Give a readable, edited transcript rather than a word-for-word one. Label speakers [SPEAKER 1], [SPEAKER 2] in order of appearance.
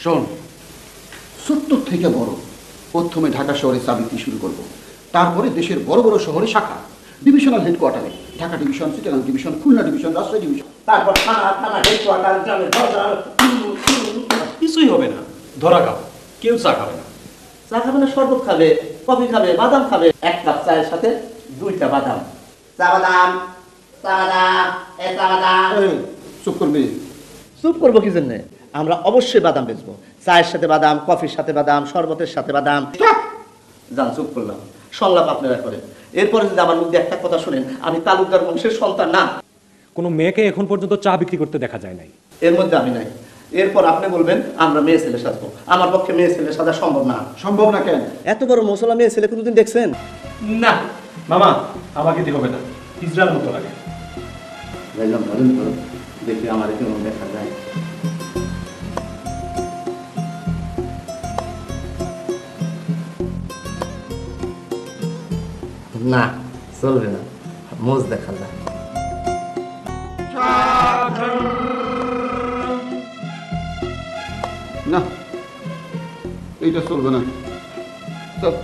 [SPEAKER 1] শোন, ছোট্ট থেকে বড়, প্রথমে ঢাকা শহরে চা বিক্রি শুরু করব, তারপরে দেশের বড় বড় শহরে শাখা, ডিভিশনাল হেডকোয়ার্টারে, Dhaka division, Chittagong division, Khulna division, Rajshahi division, তারপর থানা থানা হেডকোয়ার্টার, গ্রামে বাজার।
[SPEAKER 2] কিছুই হবে না, ধরা খাও, কেউ চা খাবে না।
[SPEAKER 3] চা খাবে না, শরবত খাবে, কফি খাবে, বাদাম খাবে। 1 কাপ চায়ের সাথে 2টা বাদাম। চা বাদাম, চা বাদাম, চা বাদাম।
[SPEAKER 1] চুপ করবি?
[SPEAKER 3] চুপ করবো কি জন্যে? আমরা অবশ্যই বাদাম বেচবো। চায়ের সাথে বাদাম, কফির সাথে বাদাম, শরবতের সাথে বাদাম। যান, চুপ করলাম। সংলাপ আপনারা করেন। এরপরে যদি আমার মধ্যে একটা কথা শুনেন, আমি তালুকদার বংশের সন্তান না।
[SPEAKER 2] কোনো মেয়েকে এখন পর্যন্ত চা বিক্রি করতে দেখা যায় নাই।
[SPEAKER 3] এর মধ্যে আমি নাই। এরপর আপনি বলবেন আমরা মেয়ে ছেলে সাজবো। আমার পক্ষে মেয়ে ছেলে সাজা সম্ভব না।
[SPEAKER 1] সম্ভব না কেন?
[SPEAKER 3] এত বড় মশলা মেয়ে ছেলে কোনোদিন দেখছেন?
[SPEAKER 2] না মামা, আমাকে দিয়ে হবে না, ইসরায়েল মতো লাগে।
[SPEAKER 3] দেখি আমার কেমন দেখা যায়। না, চলবে না, মোজ দেখা যায়।
[SPEAKER 1] না, এইটা চলবে না। চল।